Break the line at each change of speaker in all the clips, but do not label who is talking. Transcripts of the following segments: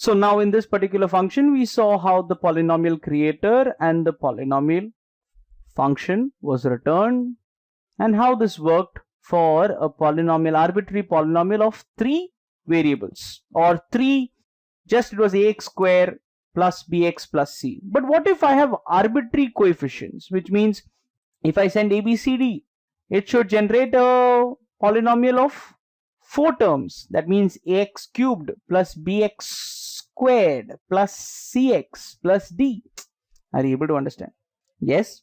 So now in this particular function, we saw how the polynomial creator and the polynomial function was returned and how this worked for a polynomial, arbitrary polynomial of 3 variables, or 3, just it was ax square plus bx plus c. But what if I have arbitrary coefficients, which means if I send abcd, it should generate a polynomial of 4 terms. That means ax cubed plus bx squared plus cx plus d. Are you able to understand? Yes,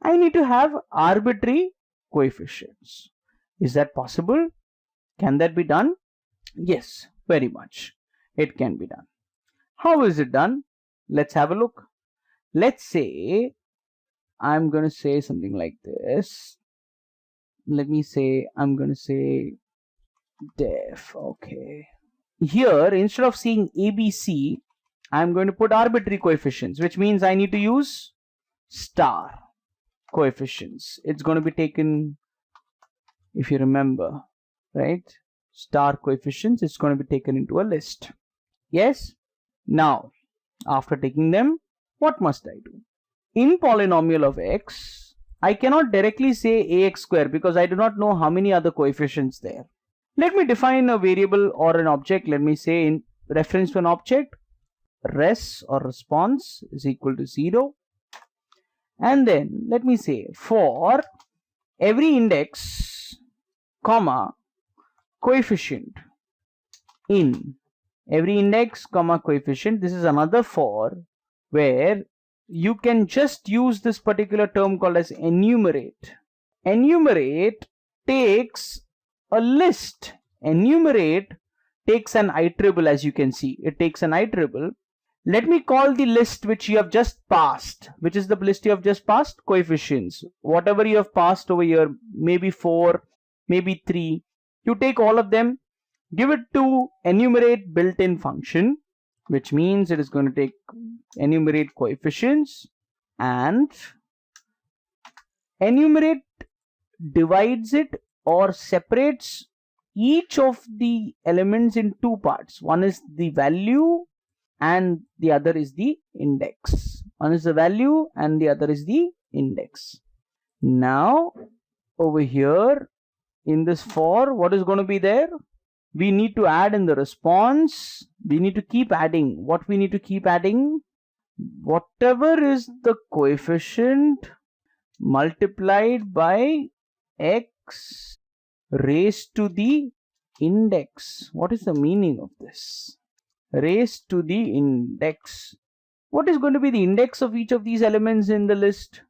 I need to have arbitrary coefficients. Is that possible? Can that be done? Yes, very much. It can be done. How is it done? Let's have a look. Let's say I'm going to say something like this. Let me say I'm going to say def. Okay. Here, instead of saying ABC, I'm going to put arbitrary coefficients, which means I need to use star coefficients. It's going to be taken, if you remember, right? Star coefficients, it's going to be taken into a list. Yes? Now, after taking them, what must I do? In polynomial of x, I cannot directly say ax square because I do not know how many other coefficients there. Let me define a variable or an object. Let me say in reference to an object, res or response is equal to 0. And then let me say for every index, comma, coefficient in every index, comma, coefficient. This is another for where you can just use this particular term called as enumerate. Enumerate takes a list. Enumerate takes an iterable, as you can see. It takes an iterable. Let me call the list which you have just passed. Which is the list you have just passed? Coefficients. Whatever you have passed over here, maybe 4, maybe 3. You take all of them, give it to enumerate built-in function, which means it is going to take enumerate coefficients, and enumerate divides it or separates each of the elements in 2 parts. One is the value and the other is the index. One is the value and the other is the index. Now over here in this for, what is going to be there? We need to add in the response. We need to keep adding. What we need to keep adding? Whatever is the coefficient multiplied by x raised to the index. What is the meaning of this? Raised to the index. What is going to be the index of each of these elements in the list?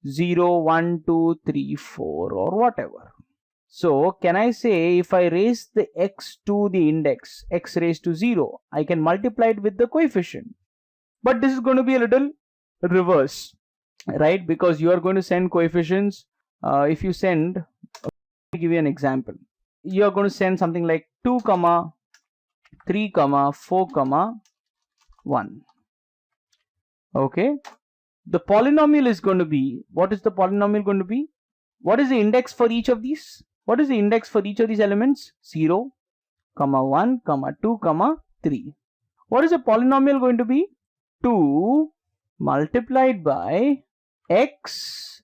0, 1, 2, 3, 4 or whatever. So can I say if I raise the x to the index, x raised to 0, I can multiply it with the coefficient. But this is going to be a little reverse, right? Because you are going to send coefficients. If you send, let me give you an example. You are going to send something like 2, 3, 4, 1. Okay. The polynomial is going to be, what is the polynomial going to be? What is the index for each of these? What is the index for each of these elements? 0, 1, 2, 3. What is the polynomial going to be? 2 multiplied by x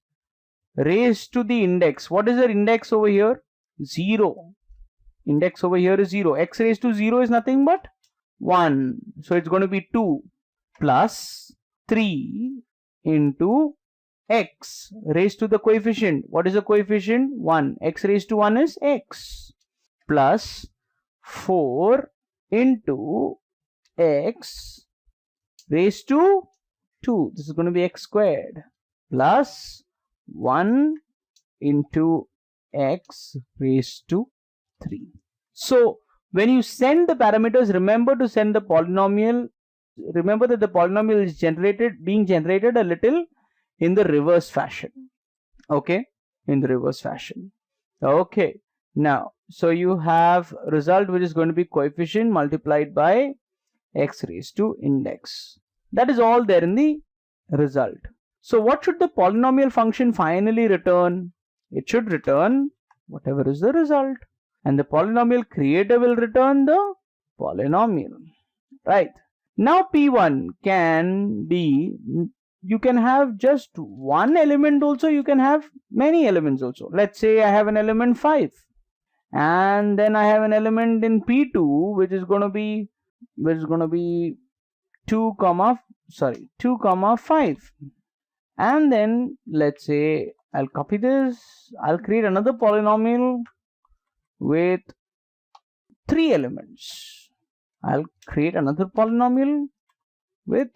raised to the index. What is the index over here? 0. Index over here is 0. X raised to 0 is nothing but 1. So it's going to be 2 plus 3 into x raised to the coefficient. What is the coefficient? 1. X raised to 1 is x plus 4 into x raised to 2. This is going to be x squared plus 1 into x raised to 3. So when you send the parameters, remember to send the polynomial. Remember that the polynomial is being generated a little in the reverse fashion. Okay, in the reverse fashion. Okay, now so you have result which is going to be coefficient multiplied by x raised to index. That is all there in the result. So what should the polynomial function finally return? It should return whatever is the result, and the polynomial creator will return the polynomial. right? Now P1 can be, you can have just one element also, you can have many elements also. Let's say I have an element 5, and then I have an element in P2 which is going to be 2 comma 5, and then let's say I'll copy this, I'll create another polynomial with 3 elements. I'll create another polynomial with,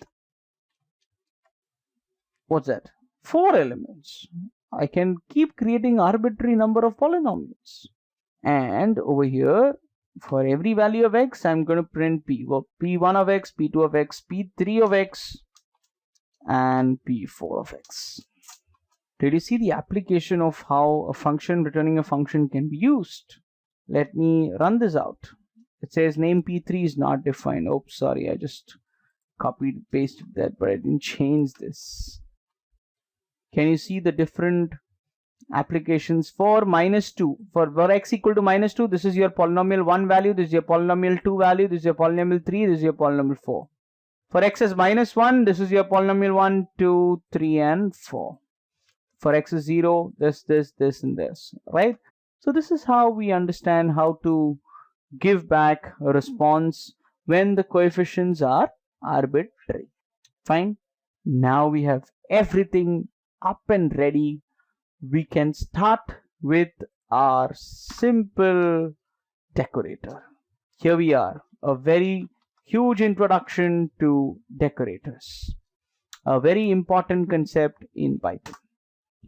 what's that, 4 elements. I can keep creating arbitrary number of polynomials, and over here for every value of x I'm going to print P1 of x, P2 of x, P3 of x, and P4 of x. Did you see the application of how a function returning a function can be used? Let me run this out. It says name P3 is not defined. Oops, sorry, I just copied pasted that, but I didn't change this. Can you see the different applications for -2? For x equal to -2, this is your polynomial 1 value, this is your polynomial 2 value, this is your polynomial 3, this is your polynomial 4. For x is -1, this is your polynomial 1, 2, 3, and 4. For x is 0, this, and this, right? So this is how we understand how to give back a response when the coefficients are arbitrary. Fine. Now we have everything up and ready. We can start with our simple decorator. Here we are, a very huge introduction to decorators, a very important concept in Python.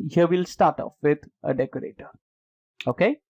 Here we'll start off with a decorator. Okay,